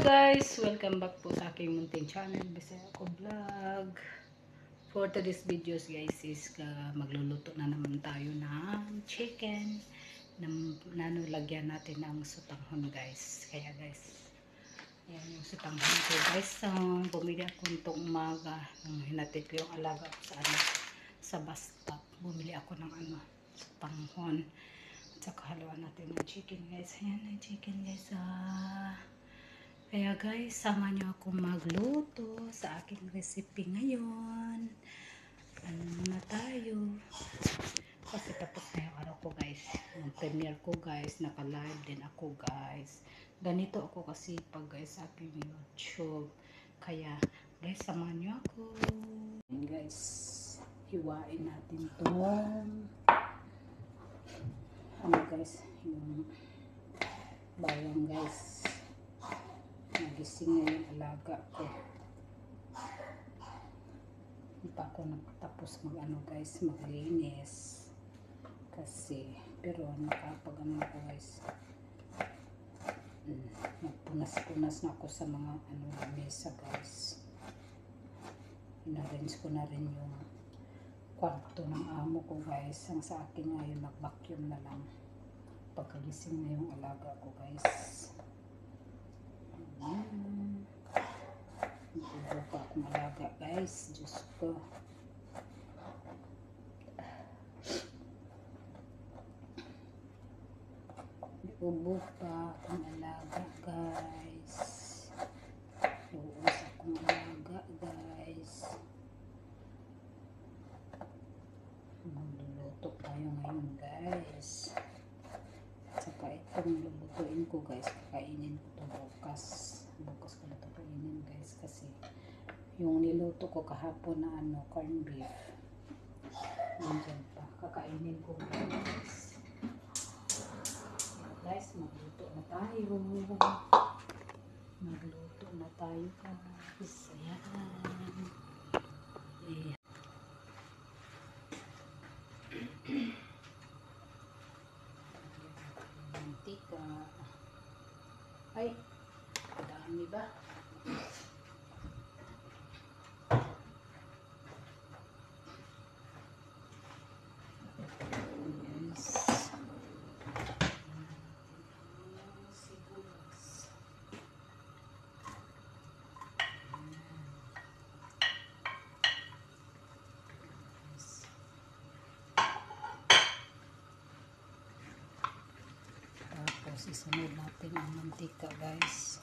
Guys, welcome back po sa aking munting channel, Bisaya ko vlog. For today's videos guys is magluluto na naman tayo ng chicken na nanulagyan natin ng sutanghon guys. Kaya guys, yan yung sutanghon ko guys. Bumili ako nitong umaga nung hinatid ko yung alaga ko sa bus stop. Bumili ako ng sutanghon. At saka haluan natin ng chicken guys. Ayan ang chicken guys. Kaya guys, sama nyo ako magluto sa aking recipe ngayon. Ano na tayo? Kasi tapos na yung araw ko guys. Yung premiere ko guys, naka-live din ako guys. Ganito ako kasi pag guys sa aking YouTube. Kaya guys, sama nyo ako. And guys, hiwain natin itong guys, yung bawang guys. Nagising na yung alaga ko. Hindi pa ako nagtapos guys, maglinis. Kasi, pero nakapag ko guys. Nagpunas-punas na ako sa mga mesa guys. Inarrange ko na rin yung kwarto ng amo ko guys. Ang sa akin ngayon, mag-vacuum na lang. Pagkagising na yung alaga ko guys. Iubo pa akong alaga guys. Diyos ko. Iubo pa akong alaga guys. Iuos akong alaga guys. Magluluto tayo ngayon guys. Saka itong lulutuin ko guys, kakainin ko ito bukas. Bukas ko na ito kainin guys kasi yung niluto ko kahapon na corn beef. Nandiyan pa. Kakainin ko guys. Guys, magluto na tayo. Magluto na tayo guys. Ayan. Ayan. Mantika. Ay, dami ba? Yes. Sibuyas. Tapos isunod natin ang mantika guys.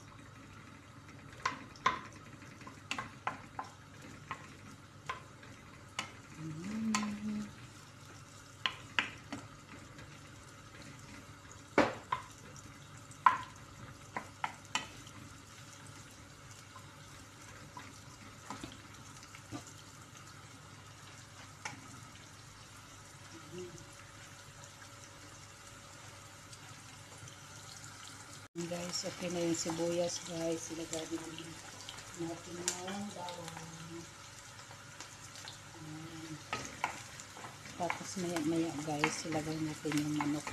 Guys, okay na yung sibuyas guys. Ilagay natin yung bawang. Tapos maya guys, ilagay natin yung manok.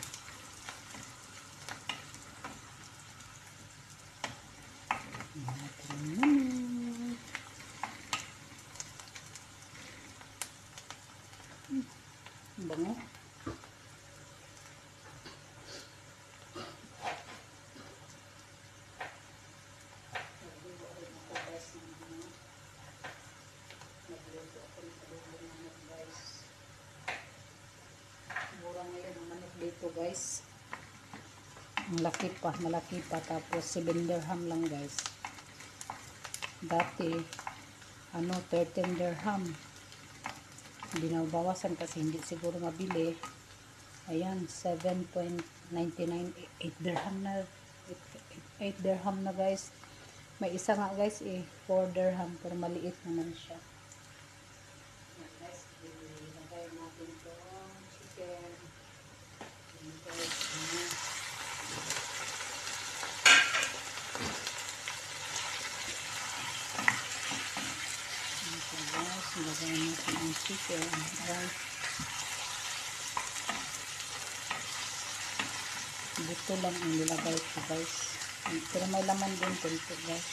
Bango. Nagluto ako ng kalubong manok guys. Mura ngayon ang manok dito guys. Malaki pa. Tapos 7 dirham lang guys. Dati 13 dirham. Binabawasan kasi hindi siguro mabili. Ayan, 7.99, 8 dirham na. 8 dirham na guys. May isa nga guys 4 dirham pero maliit naman siya. Yan guys, ilagay natin itong chicken. Yan guys, ilagay natin ang chicken. Dito lang ang nilagay ko guys. Pero may laman din konti guys.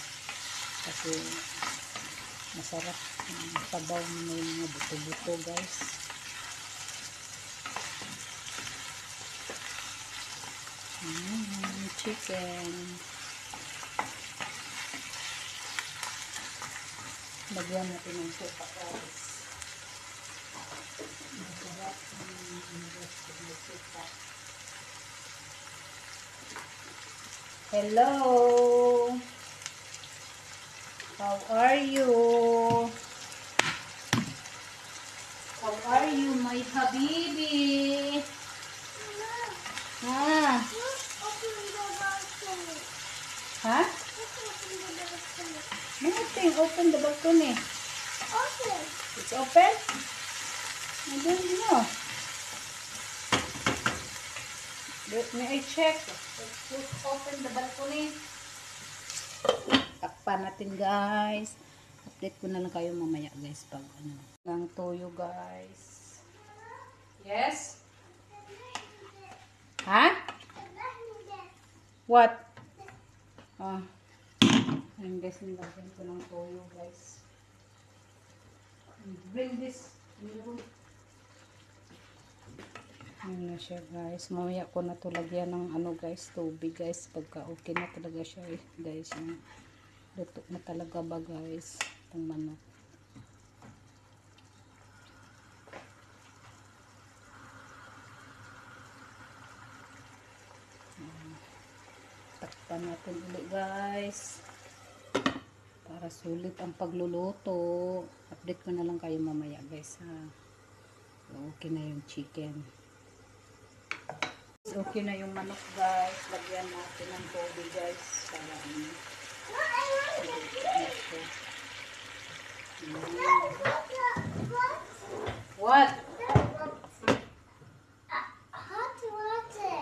Kasi masarap ang sabaw na may mga buto-buto guys. Chicken. Lagyan natin ng suka guys. Masarap ang suka. Hello! How are you? How are you, my habibi? Ah. Ha? Nothing. Open the balcony. Open. It's open? I don't know. Let me check. Let's open the balcony. Takpan natin guys. Update ko na lang kayo mamaya guys pag ano. Ng toyo guys. Yes? Ha? What? Ayun guys, nilagyan ko ng toyo guys. Bring this. Ayun na siya guys. Mamaya ko na to lagyan ng ano guys, tubig guys. Pagka okay na talaga siya guys. Luto na talaga ba guys itong manok. Takpan natin ulit guys. Para sulit ang pagluluto. Update ko na lang kayo mamaya guys ha. Okay na yung chicken. Okay na yung manok guys. Lagyan natin ng tubig guys. Para What? Hot water.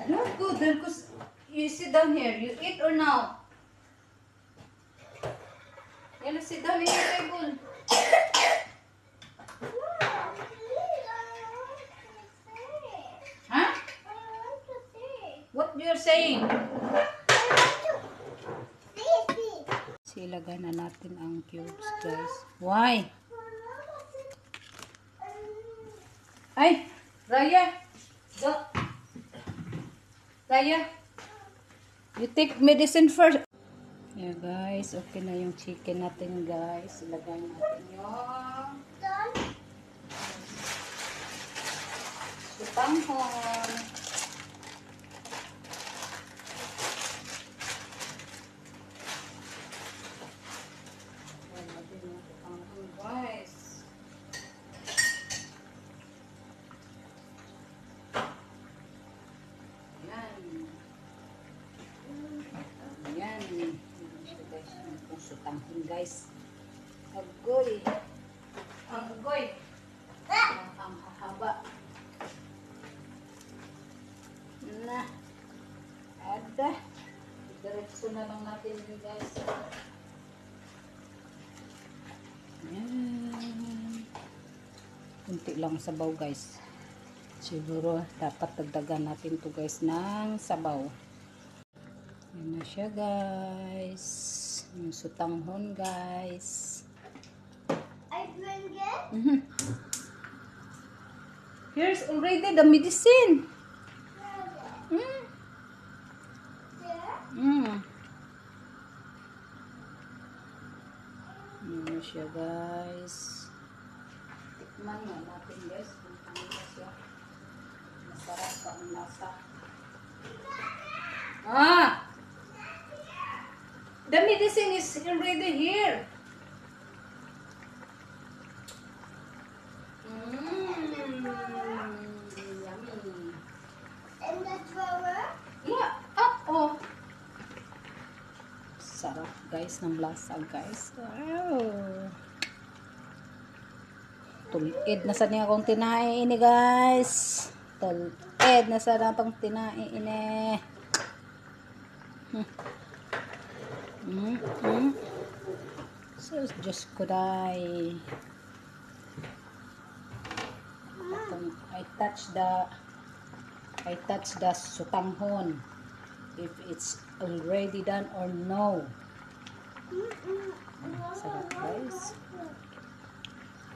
Not good because you sit down here. You eat or no? Yalla, sit down in your table. Huh? What you're saying? Ilagay na natin ang cubes guys. Why? Ay! Raya! Go! Raya! You take medicine first. Yeah guys, okay na yung chicken natin guys. Ilagay natin yung sutanghon. Guys. Yan. Yan. Sutanghon guys. Agoy. Agoy. Ang haba. Na. Ada. Diretso na lang natin guys. Yan. Kunti lang sabaw guys. Siguro dapat dagdagan natin to guys ng sabaw. Yan na siya guys. Yung sutanghon guys. I bring it? Here's already the medicine. There? Yan na siya guys. Tikman nga natin guys kung ano na siya. Masarap pa ang lasa. The medicine is already here. Yummy. In the drawer? Yeah. Sarap guys ng lasa guys. Wow. Tulid na sa niya akong tinae ini guys. Tulid na sa natong tinae ini. So just kuday. I touch the sutanghon. if it's already done or no. Sarap guys.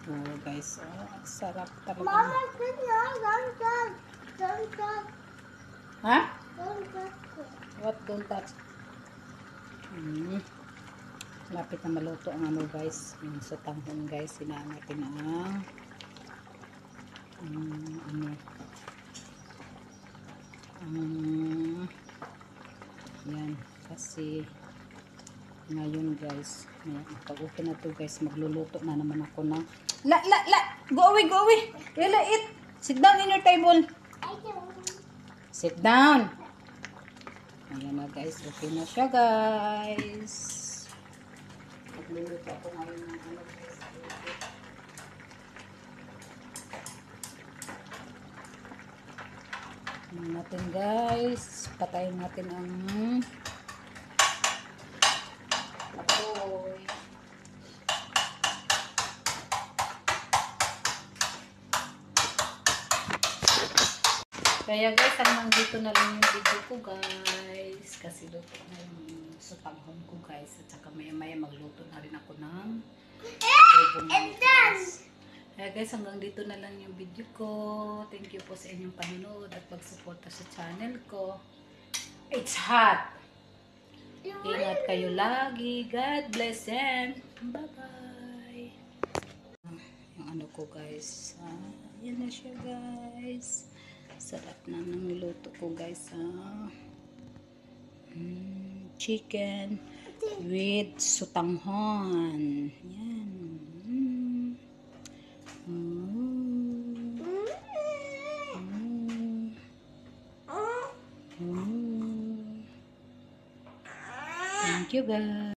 Oh guys, sarap talaga. Mama, good now. Don't touch. Don't touch. Ha? Don't touch it. What? Don't touch. Lapit na maluto ang ano guys. Yung sa tanghon guys, sinaan natin ang ano. Yan. Kasi ngayon guys, pag okay na to guys, magluluto na naman ako ng go away, go away. Ella, eat. Sit down in your table. I don't. Sit down. Ayan na guys, okay na siya guys. Magluluto ako ngayon ng ano guys. Ayan natin guys, patayin natin ang apoy. Kaya guys, hanggang dito na lang yung video ko guys. Kasi luto na yung sutanghon ko guys. At saka maya maya magluto na rin ako ng And then. Kaya guys, hanggang dito na lang yung video ko. Thank you po sa inyong panonood at pagsuporta sa channel ko. It's hot! Ingat kayo lagi. God bless and bye-bye. Yung ano ko guys. Yan na siya guys. Sarap na ng luto ko guys. Chicken with sutanghon. Yan. Thank you guys.